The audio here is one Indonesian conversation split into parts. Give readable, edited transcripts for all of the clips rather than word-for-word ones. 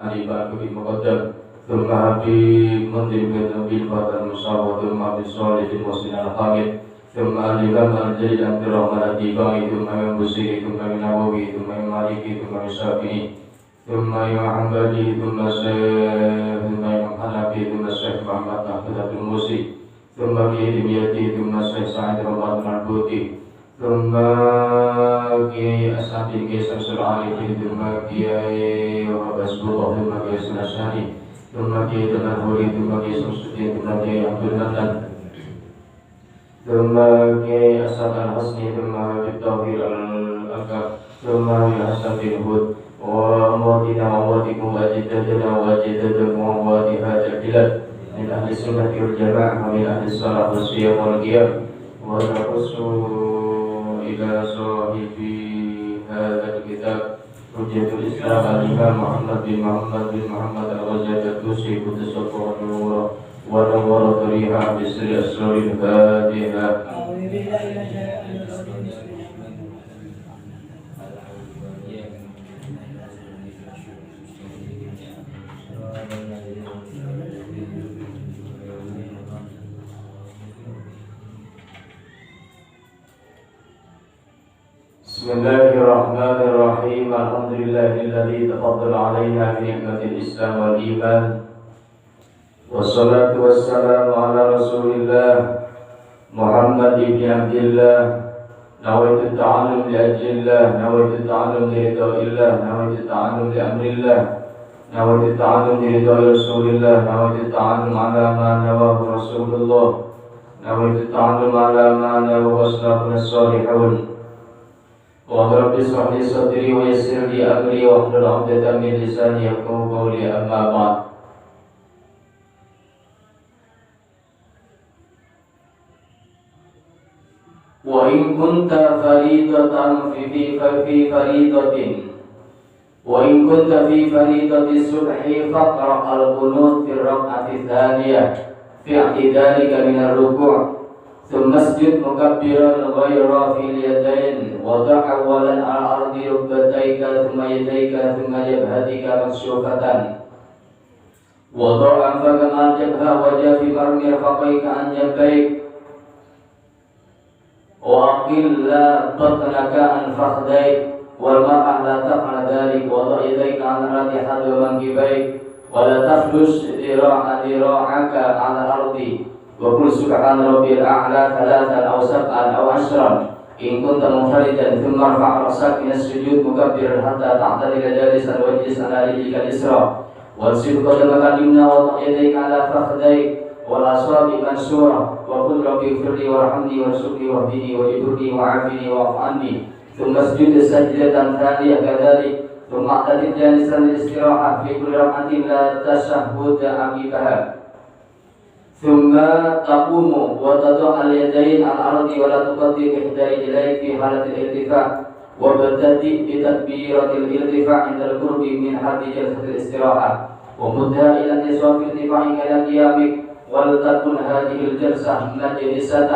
Ali Bakri Muqaddam Thumma Habib Mundin bin Nabil Fadal Musawwa Thumma Habib Salih bin Musin Al-Hamid Thumma Al-Imam Al-Jalil Abdurrahman Al-Dibani Thumma Imam Busiri Thumma Imam Nawawi Thumma Imam Maliki Thumma Imam Syafi'i Thumma Imam Hanbali Thumma Imam Hanafi Thumma Syekh Muhammad Ahmad Al-Musi Thumma Kiai Dimyati Thumma Syekh Sa'id Ramadan Al-Buti Thumma Kiai Asadi Kiai Samsul Arifin Thumma Kiai Wabasbullah Thumma Kiai Sunasani Thumma Kiai Tanahuri Thumma Kiai Samsudin Thumma Kiai Abdul Natan Thumma Kiai Asad Al-Hasni Thumma Habib Tawhir Al-Akab Thumma Kiai Hasan bin Hud wa amwatina wa amwatikum wa ajidatana wa ajidatakum wa amwati hajat bilad min ahli sunnati wal jamaah wa min ahli salat wa siyam wal qiyam wa naqussu ila sahibi hadzal kitab Hujjatul Islam al-Imam Muhammad bin Muhammad al-Ghazali Al-Tusi Qudusallahu nura wa nawwara tariha bisri asraril Fatiha. Bismillahirrahmanirrahim. Alhamdulillahilladzi tafaddala alaina bi ni'matil Islam wal iman. Wassalatu wassalamu ala Rasulillah Muhammad ibn Abdillah. Nawaitu ta'allum li ajlillah, nawaitu ta'allum li ridhaillah, nawaitu ta'allum li amrillah, nawaitu ta'allum li ridhai Rasulillah, nawaitu ta'allum ala ma nawahu Rasulullah, nawaitu ta'allum ala ma nawahu asnafun as-salihun. Wa rabbi ishrah li sadri wa yassir li amri wa hlul 'uqdatam min lisani yafqahu qawli, amma ba'd. Wa in kunta faridatan fi faridatin wa in kunta fi faridati subhi faqra al-qunut fi ar-rak'ati thaniyah fi i'tidalika min ar-ruku'. ثم اسجد مكبرا غير في اليدين وضع أولا على الأرض ركبتيك ثم يديك ثم جبهتك مكشوفة وضع أنفك مع الجبهة وجاف مرمي رفقيك عن جنبيك وأقل بطنك عن فخذيك والمرأة لا تفعل ذلك وضع يديك على الأرض حذو منكبيك ولا تفلش ذراعك على الأرض وقل سبحان ربي الأعلى 3 أو 7 أو 10 إن كنت منفردا ثم ارفع رأسك من السجود مكبرا حتى تعتدل جالسا واجلس على رجلك اليسرى وانصب قدمك اليمنى وضع يديك على فخذيك والأصابع منشورة وقل ربي اغفر لي وارحمني وارزقني واهدني واجبرني وعافني واعف عني ثم اسجد سجدة ثانية كذلك ثم اعتدل جالسا للاستراحة في كل ركعة لا تشهد عقبها ثم تقوم وتضع اليدين على الأرض ولا تقدم إحدى رجليك في حالة الارتفاع وابتدئ بتكبيرة الارتفاع عند القرب من حد جلسة الاستراحة ومدها إلى انتصاف ارتفاعك إلى قيامك ولتكن هذه الجلسة مجلسة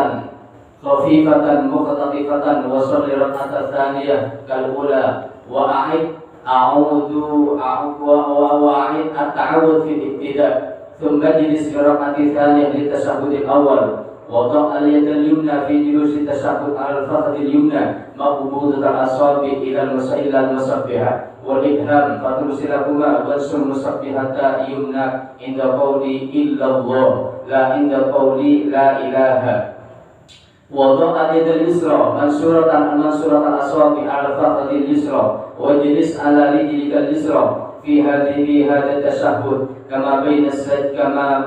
خفيفة مختطفة وصل الركعة الثانية كالأولى وأعد التعود في الابتداء ثم اجلس في الركعة الثانية للتشهد الأول وضع اليد اليمنى في جلوس التشهد على الفخذ اليمنى مقبوضة الأصابع إلى المسبحة والإبهام فترسلهما وانشر المسبحة يمنى عند قولي إلا الله لا عند قولي لا إله. وضع اليد اليسرى منشورة الأصابع على الفخذ اليسرى واجلس على رجلك اليسرى في هذا التشهد كما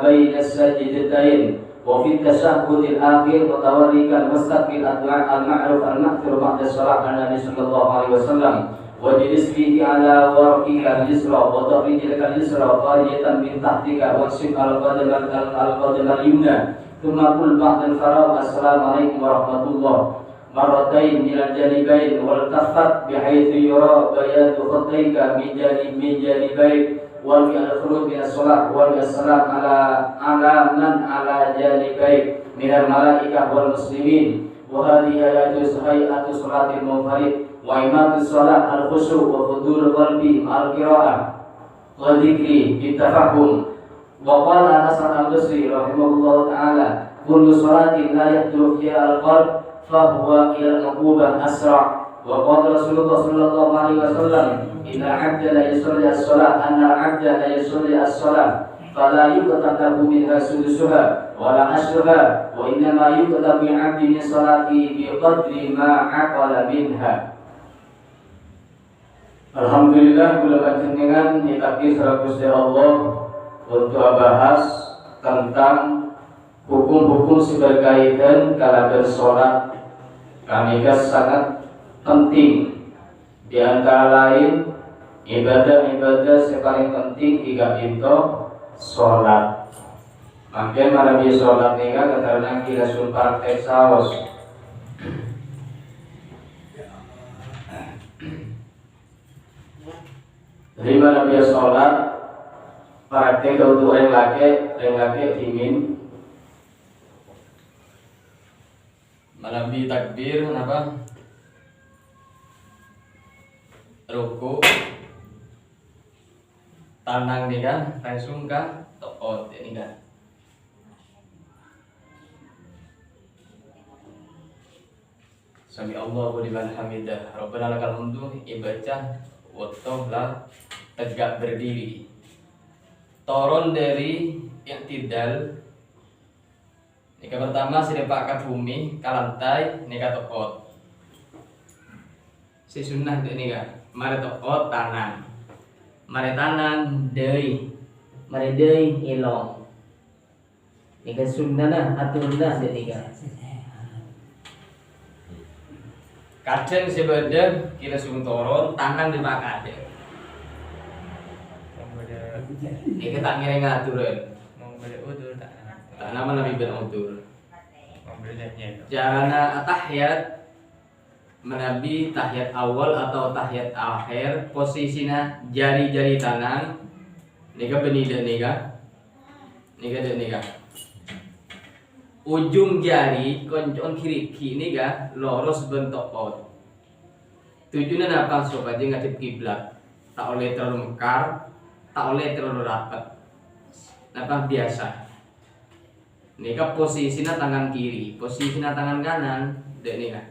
بين السجدتين وفي التشهد الأخير متوركا مستقبل الدعاء المعروف المأثور بعد الصلاة على النبي صلى الله عليه وسلم واجلس فيه على ورقك اليسرى وضع رجلك اليسرى خارجة من تحتك وانصب القدم اليمنى ثم قل بعد الفراغ السلام عليكم ورحمة الله مرتين من الجانبين والتفت بحيث يرى بياض خديك من جانبيك وانوي الخروج من الصلاة وانوي السلام على من على جانبيك من الملائكة والمسلمين وهذه هيئة صلاة المنفرد وإمامة الصلاة الخشوع وحضور القلب مع القراءة wa dzikri bitafahum. Wa qala Hasan al-Basri rahimahullahu taala, kullu salatin la yahduru fiha al-qalb fa huwa ila al-uqubah asra'. Wa qala Rasulullah sallallahu alaihi wasallam, inna 'abda la yusalli as-salat anna 'abda la yusalli as-salat fala yuqtab lahu minha sudusuha wala ashruha wa innama yuqtab bi 'abdi min salati bi qadri ma 'aqala minha. Alhamdulillah kula panjenengan ditakdir sareng Gusti Allah untuk bahas tentang hukum-hukum berkaitan kalaban salat. Kami sangat penting, di antara lain ibadah-ibadah yang paling penting jika itu sholat. Maka marabi sholat ni kan karena kita sun praktek saos. Jadi marabi sholat praktek untuk orang laki ingin marabi takbir apa? Ruku tanang nih kan langsung kan tokot ini kan sami Allahu liman hamidah Rabbana lakal hamdu ibadah wattohlah tegak berdiri turun dari i'tidal nika pertama sidepak ke bumi ke lantai nika tokot si sunnah itu nih kan mari tokot tangan mari tangan mari deui ilong nika sunnah aturna setika kadang sebeda kita suruh turun tangan dipakade nika tak ngiring ngatureun mau beli udur tak nama nabi ben udur jarana tahiyat menabi tahiyat awal atau tahiyat akhir posisinya jari-jari tangan nika benida nika ujung jari koncon kiri nika lurus bentuk pot tujuannya apa supaya ngadep kiblat tak oleh terlalu mekar tak oleh terlalu rapat apa biasa nika posisinya tangan kiri posisinya tangan kanan dek nika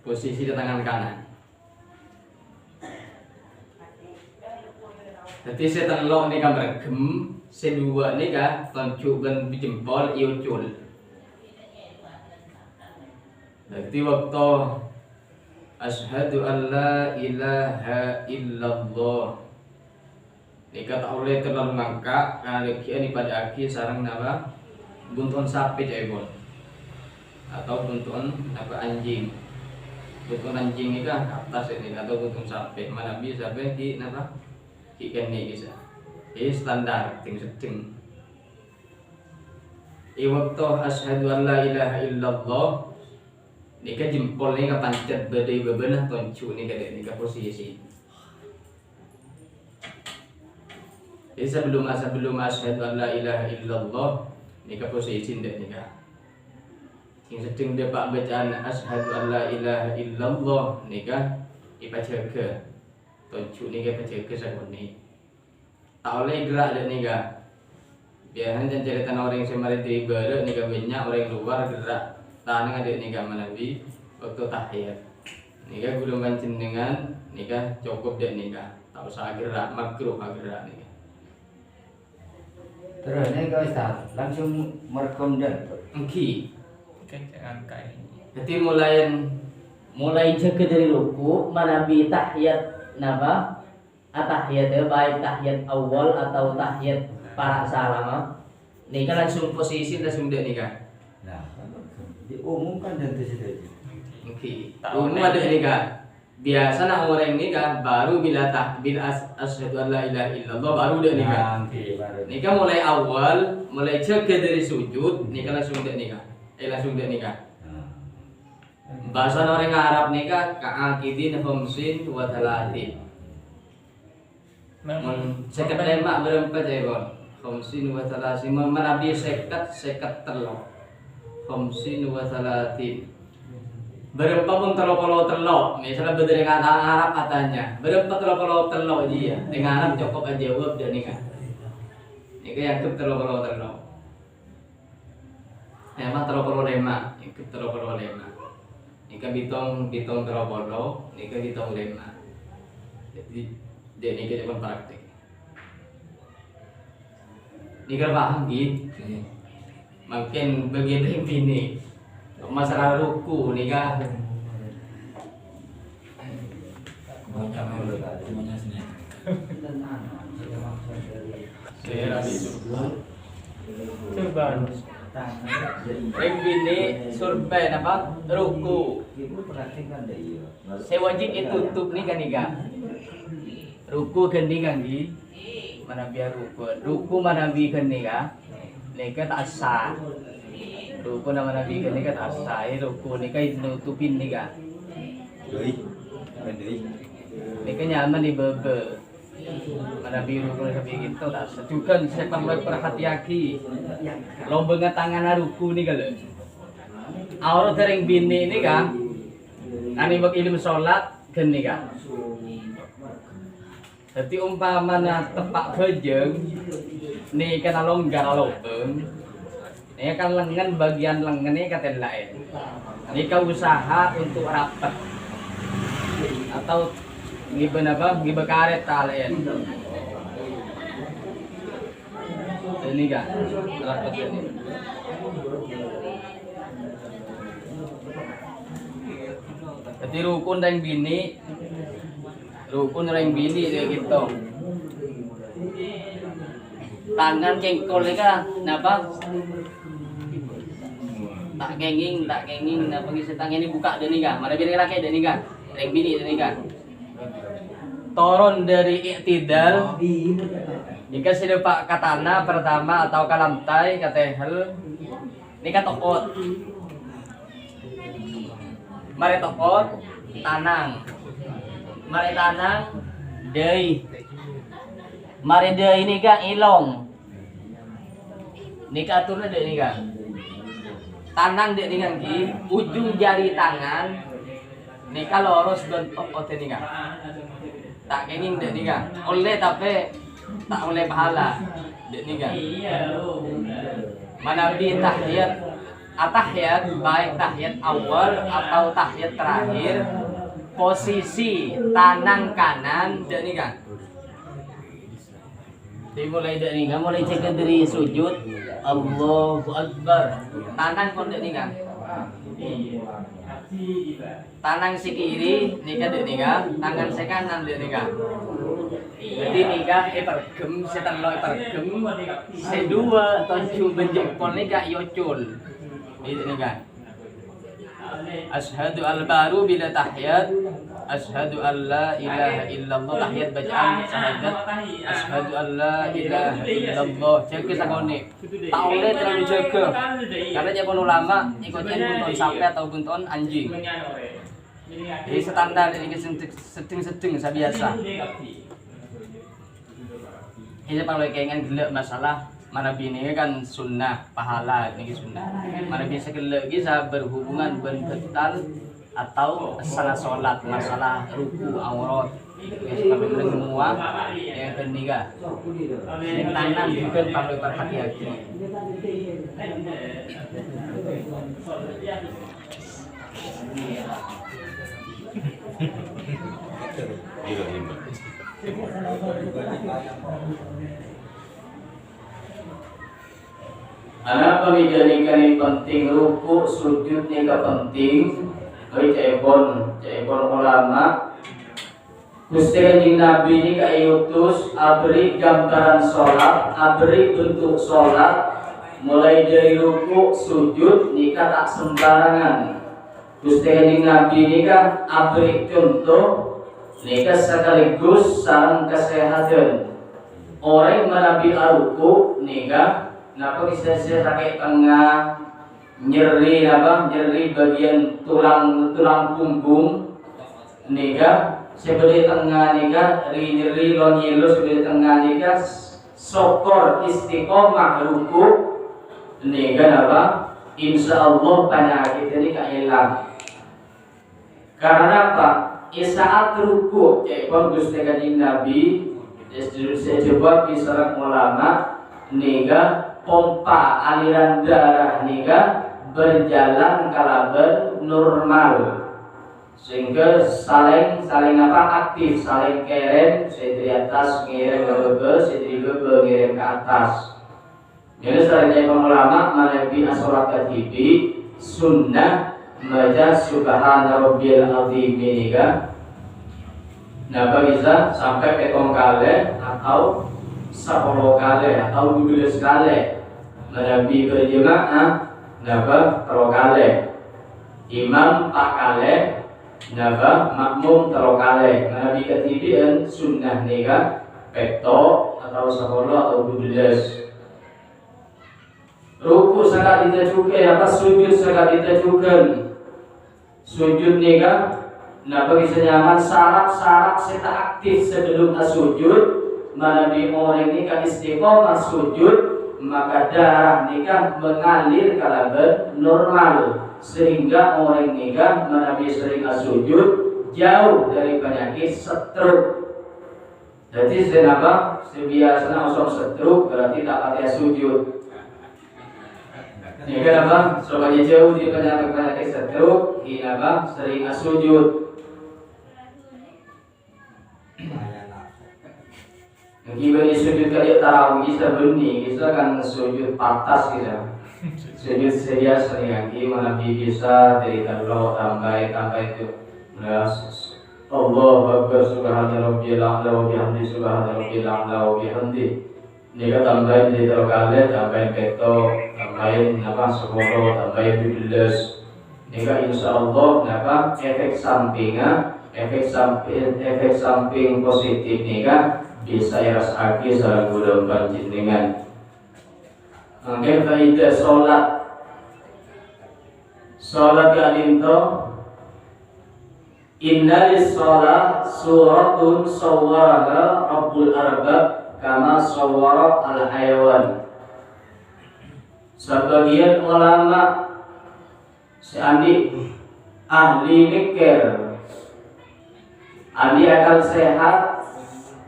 posisi di tangan kanan. Jadi saya telok ni kan bergem, sedua ni kan tonjuk dan jempol iucul. Jadi waktu asyhadu an la ilaha illallah. Ni kata oleh terlalu mangkak, kalau kian pada akhir sarang nama buntun sapi cebol atau buntun apa anjing. Buntun anjing ni kan atas ini atau buntun sapi mana bisa sampai di apa ikan ni bisa ini standar ting sedeng waktu asyhadu an la ilaha illallah ni kan jempol ni kan pancet badai bebenah toncu ni kan posisi jadi sebelum asyhadu an la ilaha illallah ni kan posisi ndak ni kan yang sedang dapat bacaan asyhadu an la ilaha illallah ni kan ipajaga toncu ni kan ipajaga sakon ni tak oleh gerak dak ni kan biasanya cerita orang yang semari di ibadah ni kan banyak orang luar gerak tanang ada ni kan manabi waktu tahiyat ni kan guru mancing dengan ni kan cukup dak ni kan tak usah gerak makruh gerak ni kan terus ni kau Ustaz langsung merekam dan engki angka ini. Jadi mulai jaga dari ruku manabi tahiyat napa atahiyat baik tahiyat awal atau tahiyat para salam ni kan langsung posisi langsung dak ni kan nah diumumkan dan tersedia oke umum ada ni kan biasa nak orang ni kan baru bila asyhadu an la ilaha illallah baru dak ni kan ni kan mulai awal mulai jaga dari sujud ni kan langsung dak ni kan langsung dak ni kan bahasa orang Arab ni kan ka'akidin khamsin wa thalatin sekat lemak berempat ya kon khamsin wa thalatin manabi sekat telok khamsin wa thalatin Berempat pun telok, misalnya dengan Arab katanya. Berempat telok dia. Dengan Arab cukup aja jawab dan nikah. Ini yang ke telok. Emang telok lema, ikut telok lema. Nikah bitong telok, nikah bitong lema. Jadi dia nikah depan praktek. Nikah paham gitu. Makin begitu ini. Masalah ruku nih kan. Coba. Bini survei apa? Ruku. Saya wajib tutup nih kan nih kan. Ruku kan nih kan di mana biar ruku mana biar nih kan. Nika tak sah. Ruku nama Nabi kan nika tak sah. Ruku nika nutupin nika. Nika nyaman di bebe. Mana biru kalau sampai gitu tak sah. Juga saya perlu perhati-hati. Lombengan tangan ruku nih kalau. Aurat sering bini ini kan. Kami bak ilmu sholat kan nika. Jadi umpamanya tepak kejeng. Nih kan longgar lobeng. Ini kan lengan bagian lengan ini kata lain. Ini kau usaha untuk rapat atau ngiben apa? Ngiben karet kalian. Ini kan rapat ini. Jadi rukun dan bini kayak gitu. Tangan cengkol ni kan, napa? Tak kenging, napa kisah tangan ini buka dia ni kan? Mana bini laki dia ni kan? Reng bini dia ni kan? Turun dari iktidal. Jika sudah pak katana pertama atau ke lantai kata hel, ni kan tokot. Mari tokot, tanang. Mari tanang, dei. Mari dei ini kan ilong. Nika aturnya dek nika. Tanang dek nika ki, ujung jari tangan nika lurus bentuk otot nika. Tak kenging dek nika. Oleh tapi tak oleh pahala dek nika. Mana di tahiyat baik tahiyat awal atau tahiyat terakhir, posisi tanang kanan dek nika. Dimulai dari nika, mulai cek dari sujud. Allahu Akbar. Tanang kon dek nika. Tanang si kiri nika dek nika, tangan si kanan dek nika. Jadi nika pergem, setan lo pergem, sedua tonjung benjempol nika yocul. Dek nika. Asyhadu al-baru bila tahiyat. Asyhadu an la ilaha illallah, tahiyat bacaan syahadat. Asyhadu an la ilaha illallah. Jaga sakone. Tak boleh terlalu jaga. Karena jangan ulama ikutnya bunton sapi atau bunton anjing. Jadi standar ini sedeng biasa. Ini kalau kengen gelek masalah mana bini kan sunnah pahala ini sunnah. Mana bisa gelek bisa berhubungan bental atau salah sholat, masalah ruku, aurat, kami semua yang ketiga. Yang tangan juga perlu berhati-hati. Anak pemikiran ini penting, ruku, sujud ini penting. Cebon ulama Gusti Kanjeng Nabi ini kaiutus abri gambaran sholat, abri bentuk sholat, mulai dari ruku, sujud nikah tak sembarangan. Gusti Kanjeng Nabi ini kan abri contoh nikah sekaligus saran kesehatan. Orang menabi ruku nikah napa bisa pakai tengah nyeri bagian tulang punggung nika sebelah tengah nika nyeri lonyelo sebelah tengah nika sokor istiqomah ruku nika insyaallah penyakit ini hilang. Karena apa? Saat ruku, pun Gusti Kanjeng Nabi disebut kisah ulama niga pompa aliran darah niga berjalan kalaber normal, sehingga saling aktif, saling kirim dari atas ngirim ke bawah, dari bawah ngirim ke atas. Jadi selanjutnya ulama menabi asolat katibi sunnah baca subhana rabbiyal azim ini kan. Nah bisa sampai petong kali atau 10 kali atau 12 kali. Menabi berjemaah napa 3 kali. Imam 4 kali, napa makmum 3 kali. Menabi ketidian sunnah nih kan peto atau 10 atau 12. Ruku sangat ditajukan, sujud sangat ditajukan. Sujud nih kan, nah bagi senyaman syarat-syarat serta aktif sebelum sujud. Mana di orang ini kan istiqomah sujud, maka darah nikah mengalir kalaber normal, sehingga orang nikah menabi sering sujud jauh dari penyakit stroke. Jadi senapa sebiasanya osong stroke berarti tak pakai sujud. Ini kenapa? Supaya jauh dari penyakit stroke, ini apa? Sering sujud. Gimana sujud kali tarawih bisa bunyi, bisa kan sujud patas kita. Sujud serius nih, gimana bisa dari taruh tambah itu. Nah, Allahu Akbar subhana rabbiyal a'la wa bihamdi subhana rabbiyal a'la wa bihamdi. Nika tambahin di terkale, tambahin peto, tambahin apa 10, tambahin 12. Nika insya Allah apa efek samping positif nika bisa rasakan salah gudang panjenengan. Mungkin faidah sholat galinto. Inna lis-sholat suratun sawwaraha Rabbul Arbab kama sawwara al-hayawan. Sebagian ulama seandi ahli mikir, ahli akal sehat,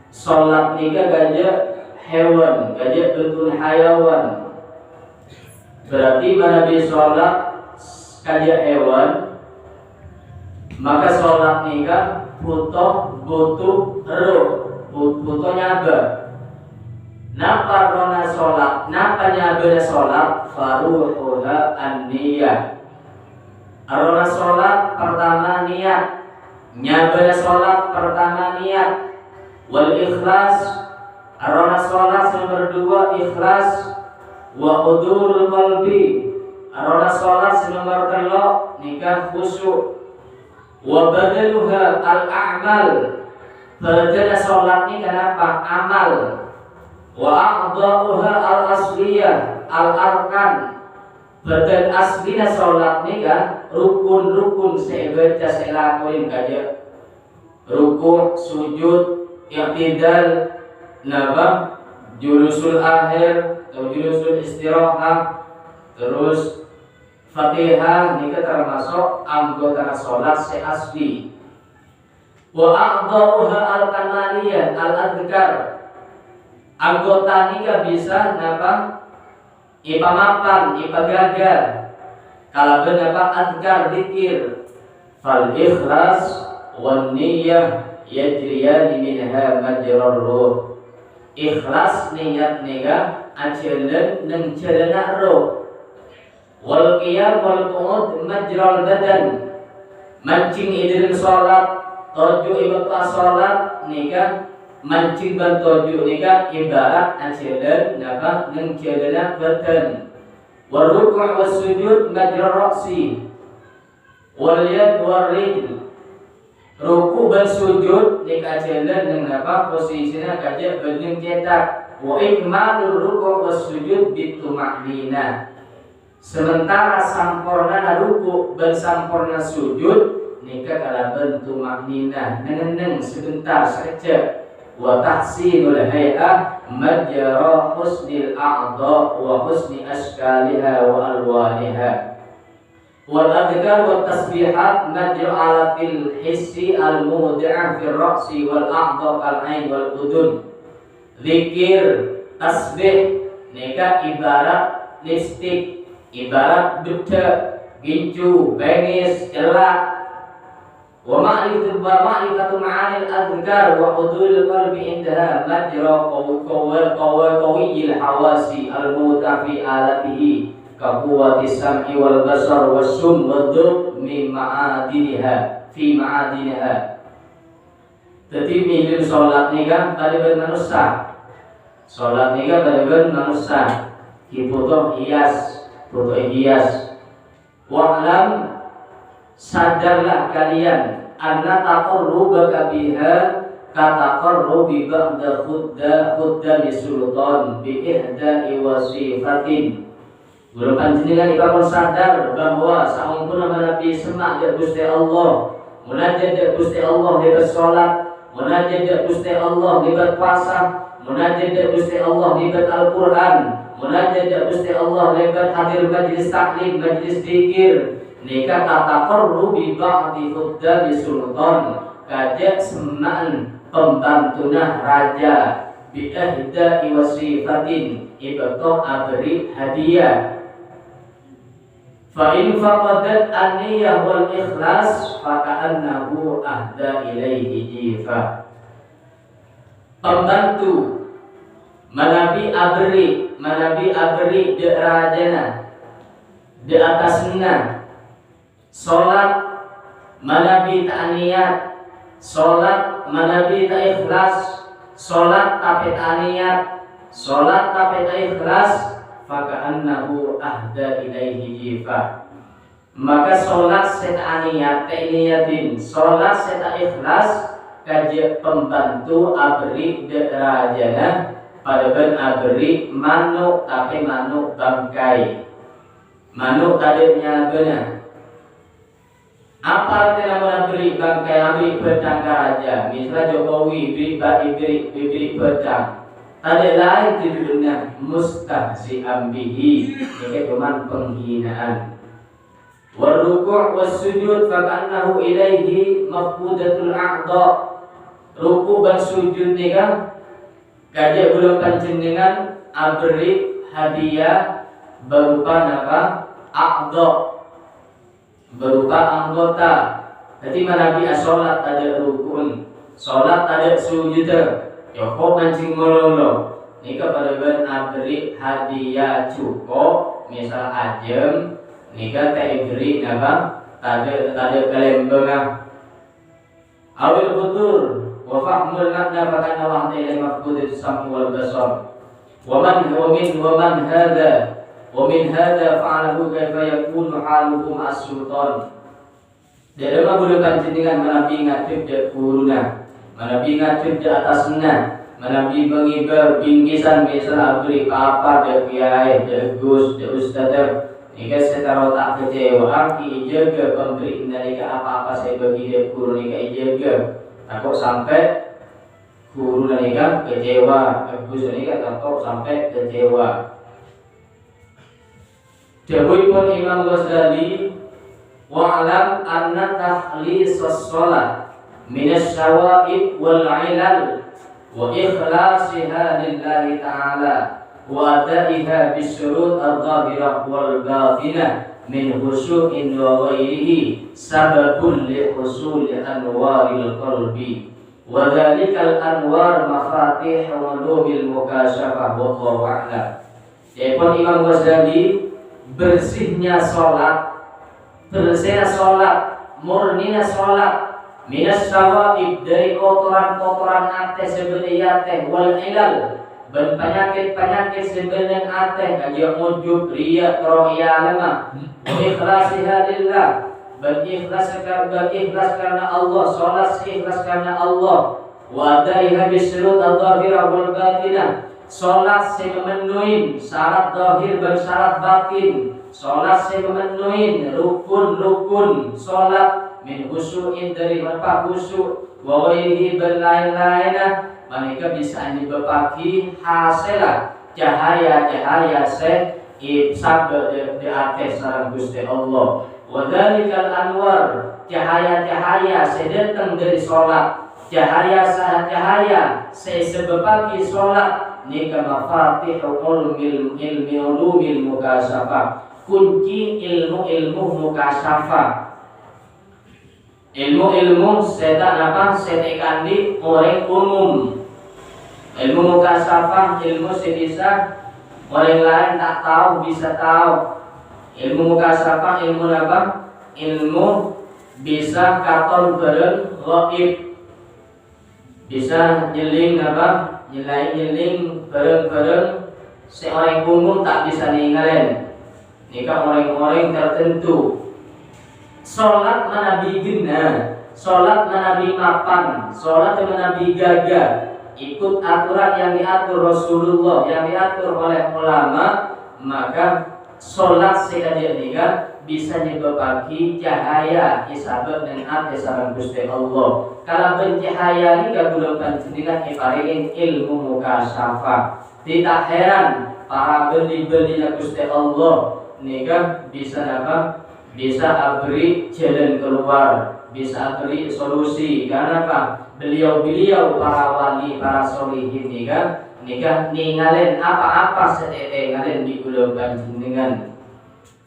sholat nika gajah hewan, gajah bentuk hayawan. Berarti mana di sholat gajah hewan, maka sholat nika butuh roh, butuh nyaba. Napa rona sholat, napa nyabana sholat, faruhuha an-niyah. Rona sholat pertama niat, nyabana sholat pertama niat. Wal ikhlas, rona sholat nomor 2 ikhlas. Wa hudurul qalbi, rona sholat nomor 3 nikah khusyuk. Wa badaluha al-a'mal, badana sholat ini kenapa? Amal. Wa a'dha'uha al-asliyah al-arkan, badan aslinya sholat ini kan rukun-rukun sebaca selakuin kaja rukun, sujud, i'tidal, nabah, julusul akhir atau julusul istirahat, terus Fatihah ini termasuk anggota sholat asli. Wa a'dha'uha al-kamaliyah al-adhkar, anggota nikah bisa napa ipamapan, ipagaga kalau benapa adkar dikir fal ikhlas wan niyah yajriyani minha majrar ruh. Ikhlas niat nikah ajalan nang jalana roh. Wal qiyam wal qu'ud majral badan, mancing idin salat tuju ibadah salat nikah mancing dan tuju nikah ibarat ajalan napa nang jalana badan. Wal ruku' was sujud majral ra'si wal yad wal rijl, ruku dan sujud nikah ajalan nang napa posisinya kaja bening cetak. Wa ikmalur ruku' was sujud bituma'nina, sementara sampurna ruku dan sampurna sujud nikah kala bentuk maknina neng sebentar saja. Wa tahsinul hay'ah majra husnil a'dha wa husni ashkaliha wa alwaniha. wal adhkar wa tasbihat maj'alatil hissi al mudi'ah fil ra'si wal a'dha al ain wal udun. Zikir tasbih nika ibarat lipstik, ibarat duta, gincu, bengis, celak. Wa ma'rifatu ma'anil adhkar wa huduril qalbi indaha majra qawiyil hawasi al mutafi alatihi ka quwwati sam'i wal basar was sum wadh min ma'adiniha fi ma'adiniha. Dadi milih salat nika kaliyan manusia. Salat nika kaliyan manusia. Dibutuh hias, butuh hias. Wa'lam, sadarlah kalian anna taqarrubaka biha kataqarrubi ba'da khudda sultan bi ihda'i wasifatin. Guru panjenengan ikapun sadar bahwa sampun Nabi semak ya Gusti Allah, munajat ya Gusti Allah lewat salat, munajat ya Gusti Allah lewat puasa, munajat ya Gusti Allah lewat Al-Qur'an, munajat ya Gusti Allah lewat hadir majlis taklim, majlis zikir. Nika tataqarru bi ba'di khudda sultan kajak semaan pembantuna raja bi ihda'i wasifatin ibto abri hadiah. Fa in faqadat an-niyyah wal ikhlas fa ka'annahu ahda ilaihi jifa. Pembantu manabi abri de rajana de atasna. Salat manabi tak niat, salat manabi tak ikhlas, salat tapi tak niat, salat tapi tak ikhlas, faka'annahu ahda ilaihi jifa. Maka salat seta niat tak niatin, salat seta ikhlas kaji pembantu abri derajana pada ben abri manuk tapi manuk bangkai, manuk tadinya benar. Apa artinya beri bangkai abri pedang raja? Misalnya Jokowi beri pedang. Ada lain di dunia mustahzi'an bihi. Ini cuma penghinaan. Waruku' wassujud faka'annahu ilaihi mafqudatul a'dha. Ruku dan sujud ni kan kaji belum panjenengan abri hadiah berupa apa? A'dha, berupa anggota. Jadi Nabi sholat ada rukun, sholat ada sujud. Yoko mancing melolo. Ini kepada ben abri hadiah cukup, misal ajem. Ini kata ibri napa? Tade kalembeng. Awil butur, wafahmul makna fakana wahda ilai mafqudit sam'i wal basar. Waman hada. Wamin hada fa'alahu kaifa yakunu haluhu ma'as sultan. Dia lemah gunakan jenengan menabi ngatib dia kuruna, menabi ngatib di atasnya, menabi mengibar bingkisan misal abri apa dia kiai, dia gus, dia ustadz. Nika setara tak kecewa, ki jaga pemberi nalika apa-apa saya bagi dia kurun nika jaga. Takut sampai kurun nika kecewa, gus nika takut sampai kecewa. Dawuhipun Imam Ghazali, wa'lam anna takhlisas shalah minas syawa'ib wal 'ilal wa ikhlasiha lillahi ta'ala wa adaiha bisyurut adh-dhahirah wal batinah min khusyu'in wa ghairihi sababun li husuli anwaril qalbi wa dhalikal anwar mafatih ulumil mukasyafah wallahu a'lam. Dawuhipun Imam Ghazali, bersihnya sholat, murninya sholat, minas syawaib dari kotoran-kotoran ateh sebenarnya ateh wal ilal dan penyakit-penyakit sebenarnya ateh kaji ujub riya rohya lemah ikhlasiha lillah berikhlas karena Allah, sholat ikhlas karena Allah wa adaiha bisyurut adh-dhahirah wal batinah. Sholat saya memenuhi syarat zahir dan syarat batin. Sholat saya memenuhi rukun sholat min khusyu'in dari berapa khusyuk wa ghairihi berlain-lainah. Mereka bisa dibagi hasilah cahaya se sabda di atas sarang Gusti Allah. Wa dzalikal anwar, cahaya-cahaya sedatang dari salat, cahaya sebabagi salat nika mafatihul ilmi ulumil mukasyafah, kunci ilmu mukasyafah. Ilmu setan setekandi orang umum. Ilmu mukasyafah, ilmu sebisa orang lain tak tahu bisa tahu. Ilmu mukasyafah, ilmu apa? Ilmu bisa katon bareng ghaib. Bisa nyeling apa? Nyeling bareng seorang umum tak bisa ninggalin. Nika orang-orang tertentu. Sholat manabi gena, sholat manabi mapan, sholat manabi gaga. Ikut aturan yang diatur Rasulullah, yang diatur oleh ulama, maka sholat sekadar bisa nyebabaki cahaya isabab dan atesaran Gusti Allah. Kalau pencahaya ini belum panjenengan iparingin ilmu mukasyafah. Tidak heran para beli-beli Gusti Allah nika bisa apa? Bisa abri jalan keluar, bisa abri solusi. Karena apa? Beliau para wali, para solihin nika ningalin apa-apa setete ngalin di kula panjenengan.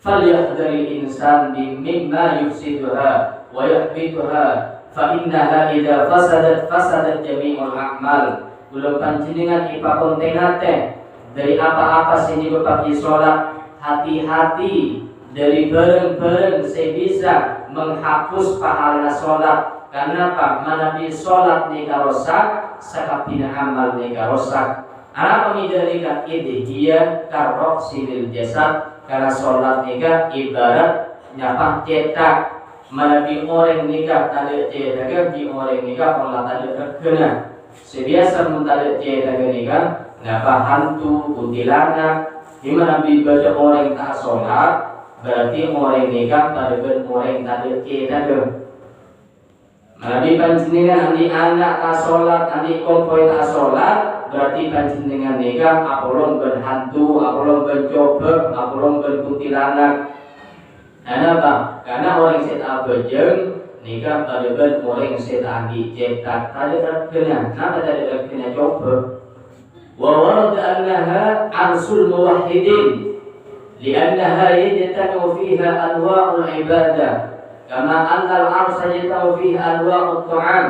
Falyahdharil insan mimma yufsiduha wa yahbituha fa innaha idza fasadat jami'ul a'mal. Kula panjenengan ipakon tengate dari apa-apa sing dibagi salat, hati-hati dari bareng-bareng sebisa menghapus pahala sholat. Karena apa? Manabi sholat nika rosak, sakapina amal nika rosak. Ana pemidarikan idhiyah karok silil jasad. Karena sholat nika ibarat nyapa cetak. Manabi orang nika tali cetak, di orang nika pola tali terkena. Sebiasa mentali cetak nika nyapa hantu, kuntilanak. Di mana baca orang tak sholat, berarti orang nikah pada orang tadi kita ke. Nabi panjenengan andi anak tak sholat, andi kompoi tak sholat, berarti panjenengan nikah apolong berhantu, apolong bercoba, apolong berkuntilanak. Kenapa? Karena orang set abajeng nikah pada orang set andi cetak tadi terkena. Kenapa tadi terkena coba? Wa warada annaha arsul muwahhidin لأنها يجتمع فيها أنواع العبادة كما أن العرش يجتمع فيها أنواع الطعام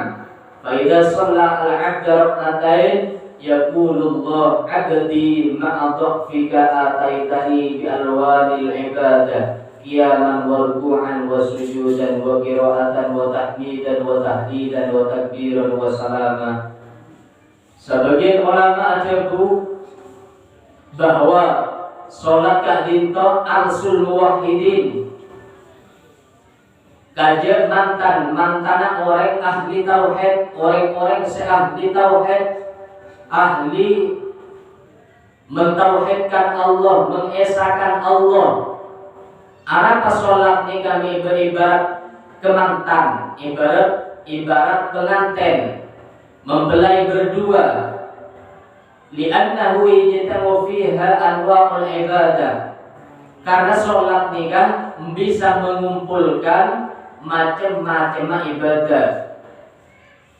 فإذا صلى العبد ركعتين يقول الله عبدي مع ضعفك آتيتني بألوان العبادة قياما وركوعا وسجودا وقراءة وتحميدا وتهليلا وتكبيرا وسلاما. Sebagian ulama ajabu bahwa sholat kadinto arsul muwahhidin kajian mantana orang ahli tauhid, orang-orang seahli tauhid, ahli mentauhidkan Allah, mengesahkan Allah. Arapa sholat ini kami beribarat kemantan, ibarat pengantin mempelai berdua. Li'annahu yajtamu fiha anwa'ul ibadah. Karena sholat nikah bisa mengumpulkan macam-macam ibadah.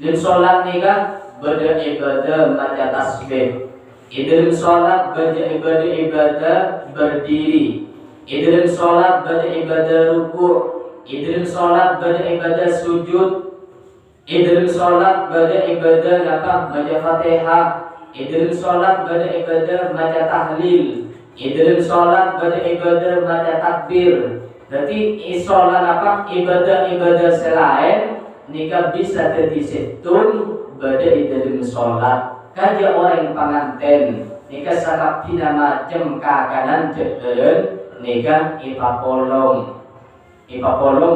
Dan sholat nikah beribadah maca tasbih. Dalam sholat beribadah berdiri. Dalam sholat beribadah ruku'. Dalam sholat beribadah sujud. Dalam sholat beribadah baca Fatihah. Dalam sholat beribadah baca tahlil. Dalam sholat beribadah baca takbir. Berarti sholat ibadah selain nikah bisa jadi setun dalam sholat. Kaja orang pengantin nikah sakap tina macam kakanan jeberen nikah ipapolong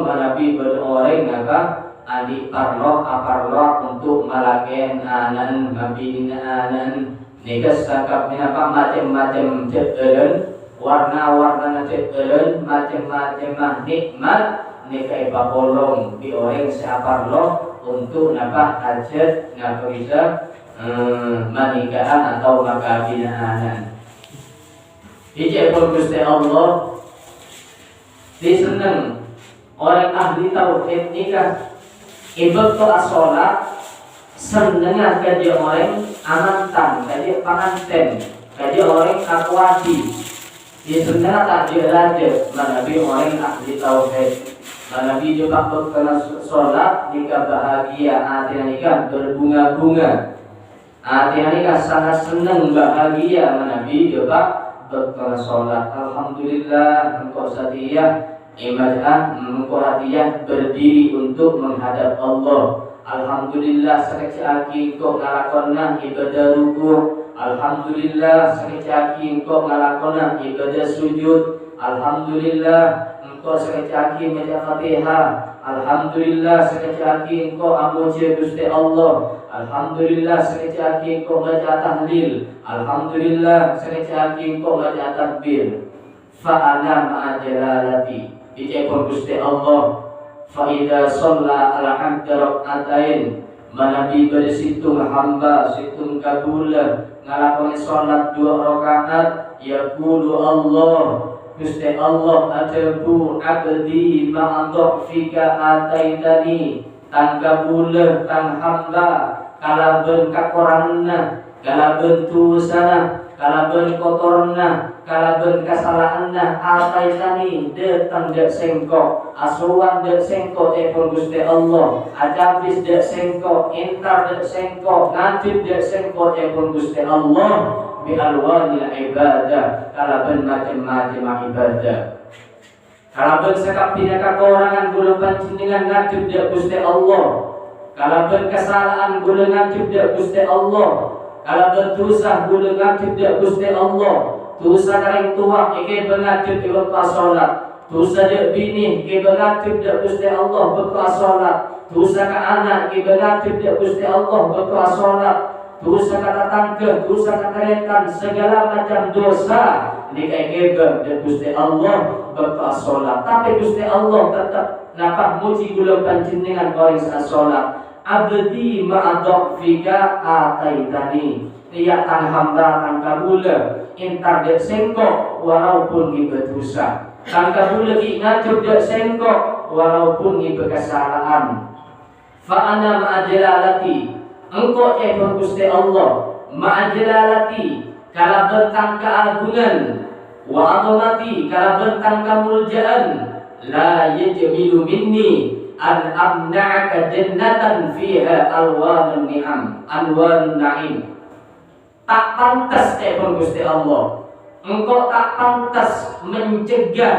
manabi beroreng adik aparloh untuk malaken anan mabinin anan nikah sakap macam-macam jeberen warna-warna jeberen macam-macam nikmat nikah ipapolong di orang seaparloh untuk hajat bisa manikahan atau makabinaan. Ije pun Gusti Allah diseneng orang ahli tauhid nikah ibad to asolat senengan kaji orang amantan, kaji penganten, kaji orang akwati. Di senengan tak diraja Nabi orang ahli tauhid. Nabi juga berkena sholat nikah bahagia, hati nikah berbunga-bunga. Hati nikah sangat senang bahagia. Nabi juga berkena sholat. Alhamdulillah engkau setia ibadah, engkau hatinya berdiri untuk menghadap Allah. Alhamdulillah sakit engkau ngalakonna ibadah ruku'. Alhamdulillah sakit engkau ngalakonna ibadah sujud. Alhamdulillah engkau sakit baca Fatihah. Alhamdulillah sakit engkau amuji Gusti Allah. Alhamdulillah sakit engkau baca tahlil. Alhamdulillah sakit engkau baca takbir. Fa'ana ma'ajalalati dicekor Gusti Allah. Fa'idha sholla al-hamd rak'atain manabi bersitung hamba situng kabula ngalakoni sholat 2 rakaat yaqulu Allah Gusti Allah adabu abdi ma'adhfika ataitani tang kabula tang hamba kalaben kakoranna kalaben tusana kalaben kotorna kalaben kasalahanna ataitani detang dek sengkok asuhan dek sengkok epon Gusti Allah adabis dek sengkok intar dek sengkok ngajib dek sengkok epon Gusti Allah bi alwanil ibadah kalaben macam-macam ibadah kalaben sakapina kakorangan gula panjenengan ngajib dek Gusti Allah kalaben kesalahan gula ngajib dek Gusti Allah kalaben dosa gula ngajib dek Gusti Allah dosa kareng tua iki bengadep iwak salat dosa dek bini iki bengadep dek Gusti Allah bekal salat dosa ka anak iki bengadep dek Gusti Allah bekal salat dosa ka tetangga dosa ka rekan segala macam dosa nika gebe dek Gusti Allah bekal salat tapi Gusti Allah tetap napah muji kula panjenengan orang salat abdi ma'adhfika ataitani iya tan hamba tan kabula intar dek sengkok walaupun ibadah dosa tan kabula ki ngajub dek sengkok walaupun ibadah kesalahan fa ana ma'ajalalati engkau epon Gusti Allah ma'ajalalati kala bentang keagungan wa azamati kala bentang kemuliaan la yajmilu minni an amna'aka jannatan fiha alwanun ni'am alwanun na'im tak pantas epon Gusti Allah engkau tak pantas mencegah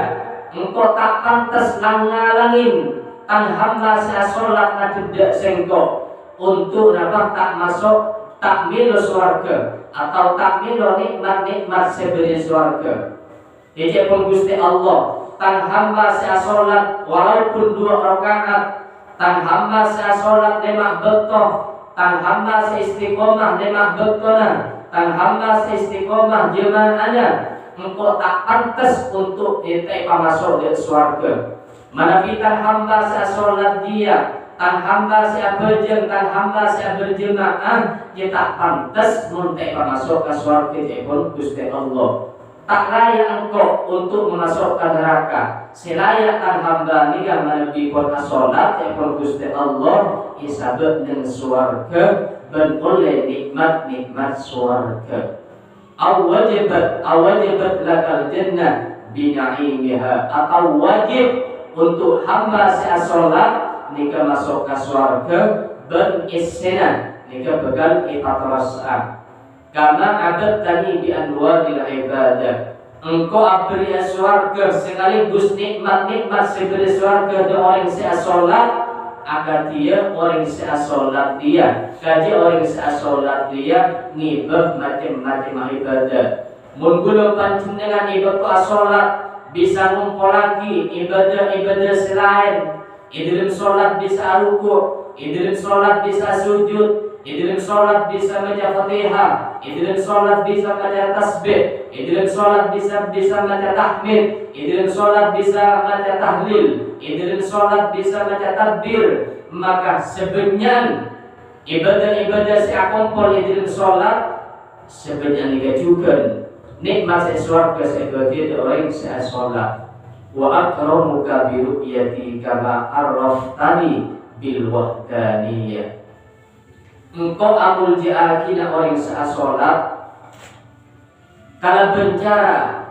engkau tak pantas ngalangin tang hamba saya sholat ngadedak sengkok untuk napa tak masuk tak milo swarga atau tak milo nikmat-nikmat seberi swarga jadi epon Gusti Allah tang hamba saya sholat walaupun 2 rakaat tang hamba saya sholat lemak beto tang hamba saya istiqomah lemak betona tang hamba istiqomah zaman ada engkau tak pantas untuk ditek masuk di surga mana kita hamba saya sholat dia tang hamba saya berjem tang hamba saya berjemaah dia tak pantas untuk masuk ke surga pun Gusti Allah tak layak engkau untuk memasukkan neraka selayak tang hamba ni yang menabi pun sholat pun Gusti Allah isabet dengan surga dan oleh nikmat-nikmat surga. Awajibat lakal jannah bina'imiha atau wajib untuk hamba saya sholat nika masuk ke surga dan isna nika bekal ipatras'ah karena adat tani bi anwaril ibadah engkau abri surga sekaligus nikmat-nikmat seberi surga dan orang saya sholat agar dia orang yang sholat dia kaji orang yang sholat dia ngibah macam-macam ibadah munggulo panjenengan ibadah sholat bisa ngumpul lagi ibadah-ibadah selain dalam sholat bisa ruku dalam sholat bisa sujud dalam sholat bisa baca Fatihah dalam sholat bisa baca tasbih dalam sholat bisa baca tahmid dalam sholat bisa baca tahlil dalam sholat bisa baca takbir maka sebenarnya ibadah-ibadah saya kumpul dalam sholat sebenarnya juga nikmat surga sebagai orang yang saya sholat wa akramuka bi ru'yati kama arraftani bil wahdaniyah. Engkau amul ji'akina orang sa'asolat kala bencara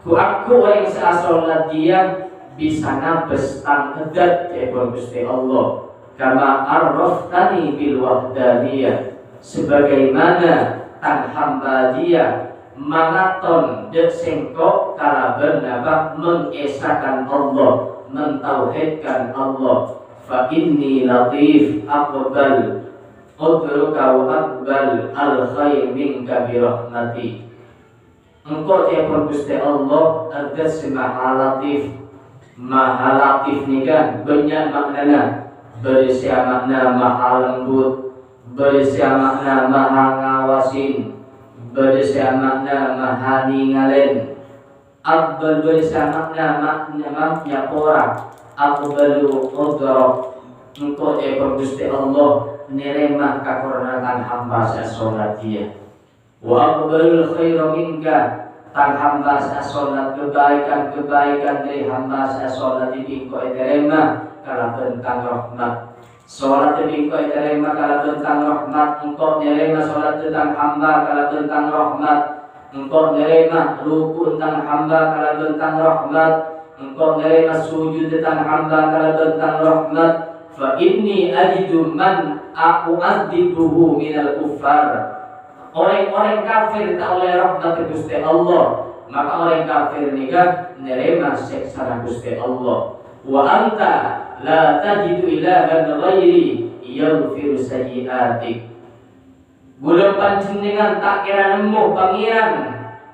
ku aku orang sa'asolat dia bisa nabes tan edat ya Gusti Allah kama arraftani bil wahdaniyah sebagaimana tan hamba dia maraton dek sengkok kala bernabak mengesahkan Allah mentauhidkan Allah fa inni latif aqbal udruka wa aqbal al khair minka bi rahmati. Engkau tiapun Gusti Allah ada maha latif. Maha latif ni kan banyak maknanya. Berisia makna maha lembut, berisia makna maha ngawasin, berisia makna maha ningalen. Aqbal berisia makna makna orang. Aqbalu udra. Engkau tiapun Gusti Allah nerema kakorangan hamba sasolat dia. Wa aqbalul khairu minka tan hamba sasolat kebaikan dari hamba sasolat ini engkau terima kala tentang rahmat. Salat ini engkau terima kala tentang rahmat. Engkau nerema salat tentang hamba kala tentang rahmat. Engkau nerema ruku tentang hamba kala tentang rahmat. Engkau nerema sujud tentang hamba kala tentang rahmat. Fa inni ajidu man a'u'adzibuhu minal kuffar. Orang-orang kafir tak oleh rahmat Gusti Allah, maka orang kafir nikah nerema siksa Gusti Allah. Wa anta la tajidu ilahan ghairi yaghfiru sayyi'atik. Gula panjenengan tak kira nemu pangeran,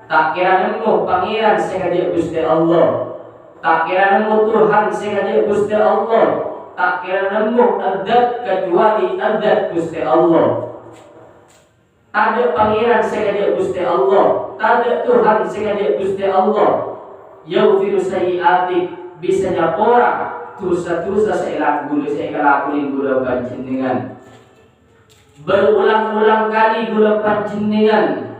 tak kira nemu pangeran sekadar Gusti Allah. Tak kira nemu Tuhan sekadar Gusti Allah. Tak kira nemu adat kecuali adat Gusti Allah. Tak ada pangeran sekadar Gusti Allah, tak ada Tuhan sekadar Gusti Allah. Yaghfiru sayyi'atik bisa nyapora dosa-dosa saya lakuin gula panjenengan. Berulang-ulang kali gula panjenengan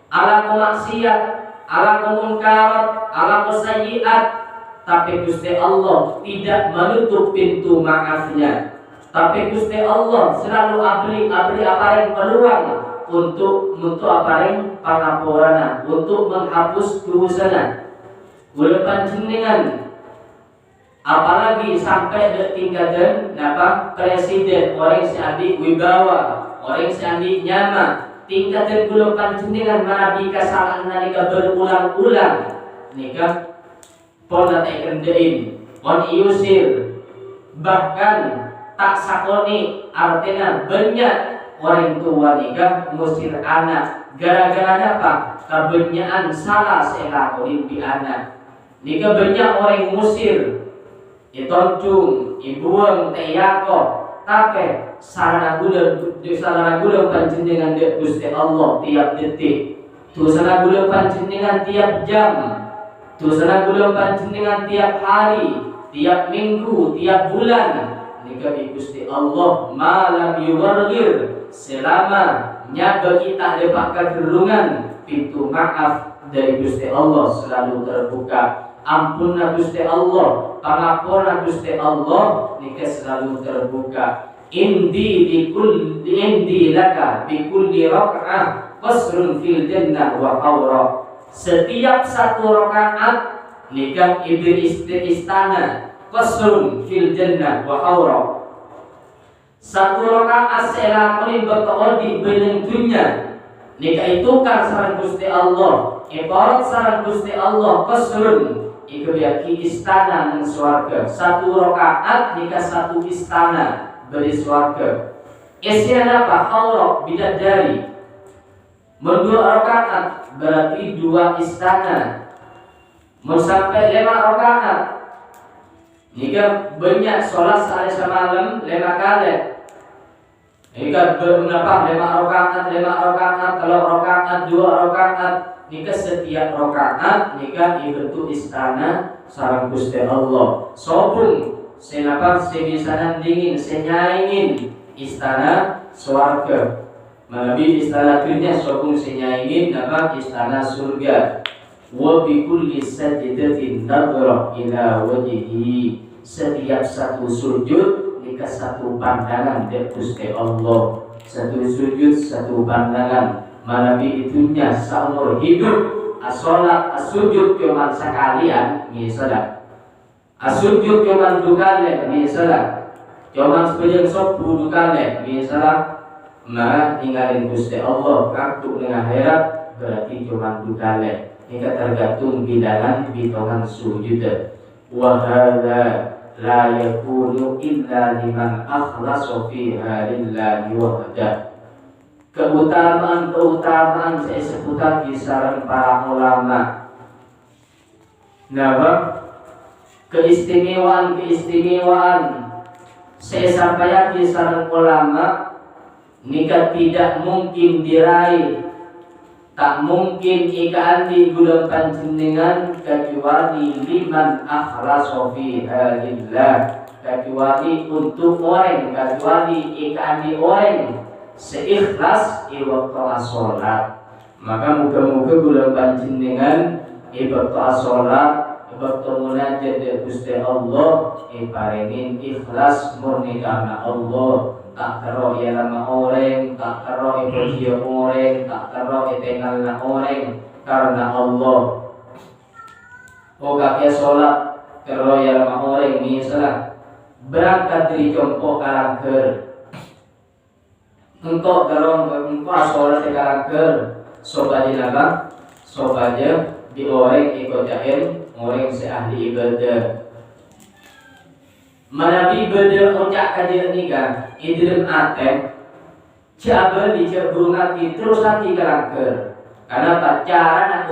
ala maksiat, ala mungkarat, ala sayyi'at. Tapi Gusti Allah tidak menutup pintu maafnya. Tapi Gusti Allah selalu abri apa yang peluang untuk apa yang pangaporana, untuk menghapus dosa. Gula panjenengan apalagi sampai ke tingkatan presiden orang seandi wibawa, orang seandi nyama, tingkatan gula panjenengan manabi kesalahan nalika berulang-ulang nikah pon tak kendein, pon iusir, bahkan tak sakoni, artinya banyak orang tua nikah ngusir anak. Gara-gara apa? Kebenyaan salah selakonin di anak. Nikah banyak orang ngusir, itoncung, ibuang, teyako, tapi sarana gula panjenengan dek Gusti Allah tiap detik. Tu sarana gula panjenengan tiap jam. Dosana gula panjenengan tiap hari, tiap minggu, tiap bulan. Nikah Gusti Allah malam yuwargir selama nyaga kita dapat kegerungan pintu maaf dari Gusti Allah selalu terbuka. Ampun Gusti Allah, pangapura Gusti Allah, nikah selalu terbuka. Indi laka bi kulli raka'ah qasrun fil jannah wa hawra. Setiap satu rakaat nikah istana qasrun fil jannah wa hawra. Satu rakaat selakoni bertawar di bening dunia. Nikah itu kan saran Gusti Allah. Ibarat saran Gusti Allah qasrun iku yaki istana nang swarga. Satu rakaat nikah satu istana beri swarga. Isinya apa? Hawra bidadari. Mendua rakaat berarti dua istana. Mau sampai 5 rakaat. Jika banyak sholat sehari semalam 5 kali. Jika berapa 5 rakaat, kalau rakaat 2 rakaat, jika setiap rakaat jika dibentuk istana sarang Gusti Allah. Sobung senapa sebisanan dingin senyaingin istana swarga. Melalui istana dunia sokong senyaingin nama istana surga. wa bi kulli sajdatin nadhra ila wajhihi. Setiap satu sujud nika satu pandangan dari Gusti Allah. Satu sujud satu pandangan. Malabi itunya seumur hidup. As-sholat as-sujud cuman sekalian misalnya. As-sujud cuman dukane misalnya. Cuman sepanjang sopu dukane misalnya. Maka tinggalin Gusti Allah waktu dengan akhirat berarti cuman dukane. Ini tergantung bidangan bitongan sujud. Wa hadza la yakunu illa liman akhlasa fiha lillahi wahda. Keutamaan saya sebutkan kisaran para ulama. Nah, keistimewaan saya sampaikan kisaran ulama nikah tidak mungkin diraih. Tak mungkin ikan di gudang panjenengan kecuali liman akhlasa fiha lillah, kecuali untuk orang, kecuali ikan di orang seikhlas iwaktu sholat. Maka muka-muka gudang panjenengan iwaktu sholat, iwaktu munajat dari Gusti Allah, iparengin ikhlas murni karena Allah. Tak karo ya nama orang, tak karo ibadah orang, tak karo itengal na orang karena Allah. Oh kakek sholat karo ya nama orang misalnya berangkat dari jompo karakter. Engkau dorong engkau sholat di karakter, sobaja nama, sobaja di orang ikut jahil, orang seahli ibadah. Manabi beda ucap kajian nikah idrim atem coba diceburung hati terus hati karakter karena cara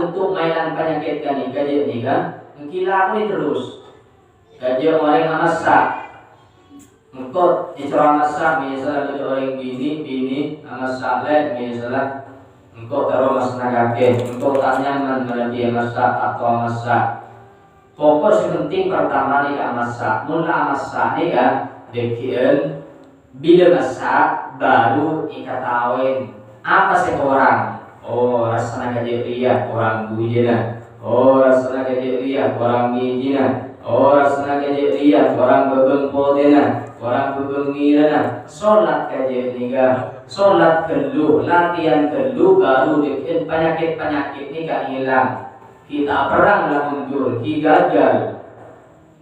untuk mainan penyakit kan kajian nikah mengkila aku terus kajian orang amasak engkau dicerah masak misalnya ada orang bini amasak leh misalnya engkau taruh masak kakek engkau tak nyaman mana dia masak atau masak. Pokok penting pertama nih kak masak, mula masak nih kan, dekian bila masak baru ikat awin. Apa sih orang? Oh rasanya kaji ria orang bujina. Oh rasanya kaji ria orang mijina. Oh rasanya kaji ria orang bebeng podena, orang bebeng mirana. Sholat kaji niga, sholat kedua, latihan kedua baru dekian penyakit nih kak hilang. Kita perang lah mundur, kita gagal.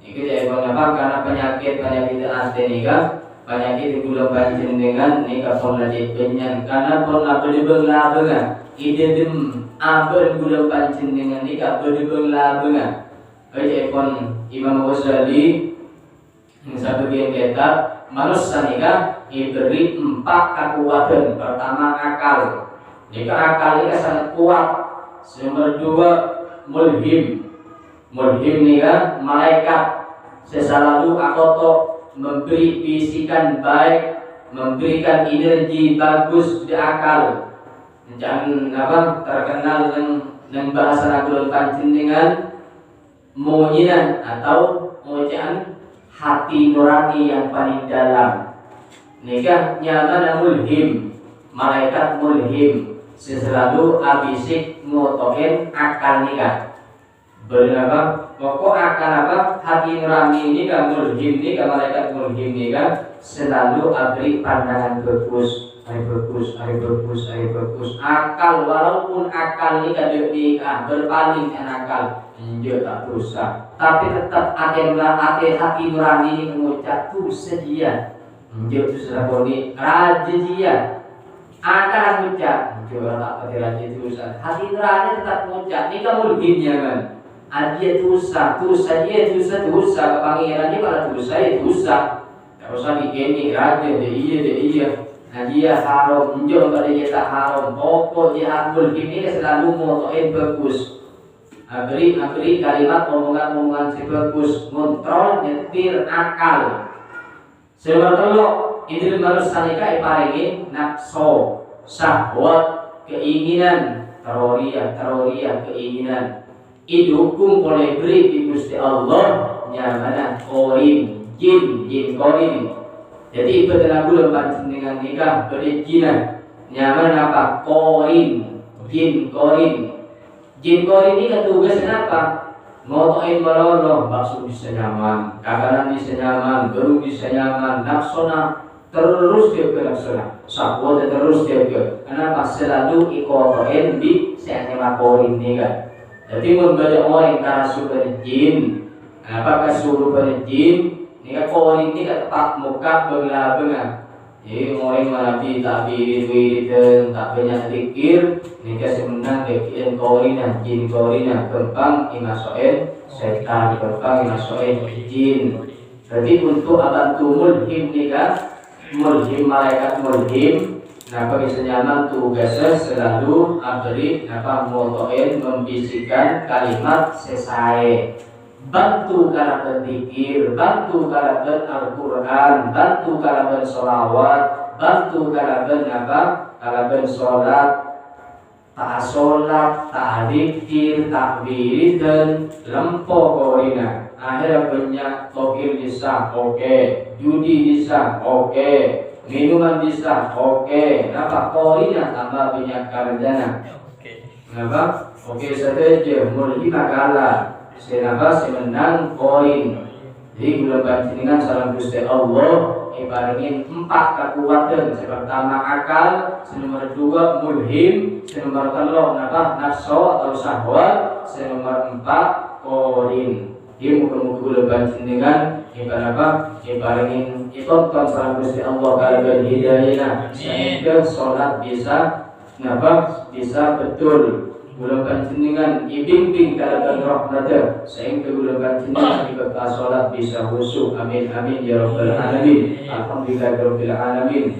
Ini jadi apa? Karena penyakit hati ni kan, penyakit di gula panjenengan ni kapon lagi penyan. Karena pon apa di benglabengan, ide dem apa gula panjenengan ni kapon di benglabengan. Jadi pon Imam Ghazali sebagian kitab manusia ni kan diberi 4 kekuatan. Pertama akal. Jika akal ini sangat kuat. Nomor 2 mulhim ni kan malaikat selalu akoto memberi bisikan baik, memberikan energi bagus di akal. Jangan apa terkenal dengan bahasa Nagulun panjenengan mujinan atau mujaan hati nurani yang paling dalam. Nikah nyata mulhim, malaikat mulhim selalu abisik ngotokin akal nikah. Berapa? Pokok akal apa? Hati nurani ini kan mulhim ini kan malaikat mulhim ini kan selalu abri pandangan bagus, bagus. Akal walaupun akal ini kan nikah berpaling akal, dia tak dosa. Tapi tetap hati nurani ini mengucap tu sedia, dia tu seraboni raja dia. Akal mengucap, jual tak pakai raja dosa. Hati nurani tetap mengucap. Ini kamu lebihnya kan? Dia dosa kepangeran ini pada dosa itu dosa. Tak usah dikini raja dia. Dia haram, menjual pada dia tak haram. Pokok dia lebih ini selalu motoin bagus. Abri kalimat omongan sebagus, kontrol nyetir akal. Sebetulnya ini manusia nikah iparingin nafsu, syahwat, keinginan, teroriah, keinginan. Idukung oleh beri di Gusti Allah nyamana korim, jin korim. Jadi ibadah lagu lepas dengan nikah berjinan nyaman apa korim. jin korin. Jin korin ini kan tugasnya apa? Motoin meloloh, bakso bisa nyaman, kakanan bisa nyaman, gerung bisa nyaman, nafsona terus dia ke nafsona, sakwa terus dia ke. Kenapa? Selalu ikotoin di senyama korin ini kan. Jadi membaca orang karena suka jin, apakah suruh pada jin? Ini kan korin ini kan tak muka bela-bela. Jadi orang manabi tak birit-birit tak banyak zikir. Ini kasih menang dekian korina, jin korina, kempang imasoen setan, kempang imasoen jin. Jadi untuk abantu mulhim ni kan, mulhim malaikat mulhim. Napa bisa nyaman tugasnya selalu abri napa motoen membisikkan kalimat sesai. Bantu cara berzikir, bantu cara Al-Quran, bantu cara bersolawat, bantu cara apa? Cara bersolat, tak solat, tak zikir, tak wiridan, lempo korina. Akhirnya banyak tokil bisa, oke, judi bisa, oke, minuman bisa, oke. Kenapa korina tambah banyak karjana? Kenapa? Oke saja, mulai kalah. Senapa semenang koin. Jadi gula pancingan salam Gusti Allah ibaringin 4 kekuatan. Pertama akal, nomor 2 mulhim, nomor 3 nafsu atau syahwat, nomor 4 koin. Dia muka-muka gula pancingan ibaringin itonton salam Gusti Allah kalau hidayah sehingga sholat bisa bisa betul. Bulan panjenengan ibimbing kalaban rahmatnya sehingga bulan panjenengan dibekal salat bisa khusyuk. Amin amin ya rabbal alamin. Alhamdulillah rabbil alamin.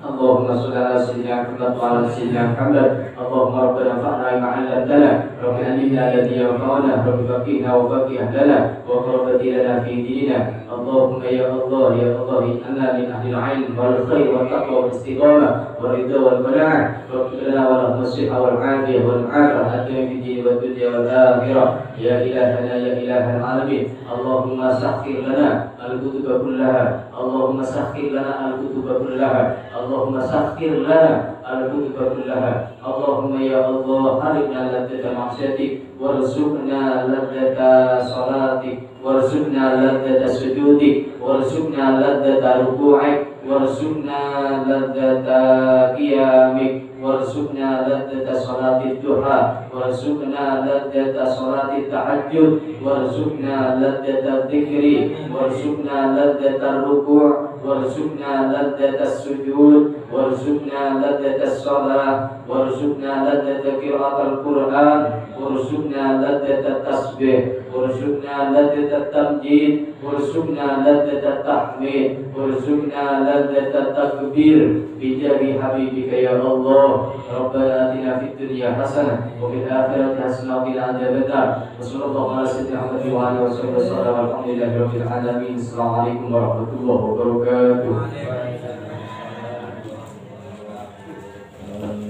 Allahumma shalli ala sayyidina Muhammad wa ala sayyidina Muhammad. Allahumma rabbana fa'na ma 'allamtana. Rabbi alimna alladhi yanfa'una. Rabbi faqihna wa faqih lana wa qurrati lana fi dinina. Allahumma ya Allah ya Allah inna min ahli al-'ilm wal khair wa taqwa wal istiqamah wal ridha wal qana'ah. Rabbi lana wa lahum as-sihha wal 'afiyah wal 'afiyah fi din wa dunya wal akhirah. Ya ilahana ya ilahal alamin. Allahumma sakhkhir lana al-kutuba kullaha. Allahumma sakhkhir lana al-kutuba kullaha. Allahumma sakhkhir lana al-kutuba kullaha. Allahumma ya Allah haribna ladzata ma'syatik warzuqna ladzata salatik warzuqna ladzata sujudik warzuqna ladzata ruku'ik warzuqna ladzata qiyamik warzuqna ladzata salatid duha warzuqna ladzata salatid tahajjud warzuqna ladzata dzikri warzuqna ladzata ruku' warzuqna ladzata sujud warzuqna ladzata shalah warzuqna ladzata qiraatul Qur'an warzuqna ladzata tasbih warzuqna ladzata tamjid warzuqna ladzata tahmid warzuqna ladzata takbir bijahi habibika ya Allah. Rabbana atina fid dunya hasanah wa fil akhirati hasanah wa qina adzabannar. Wassallallahu ala sayyidina Muhammad wa alihi wasallam. Alhamdulillahi rabbil alamin. Assalamualaikum warahmatullahi wabarakatuh.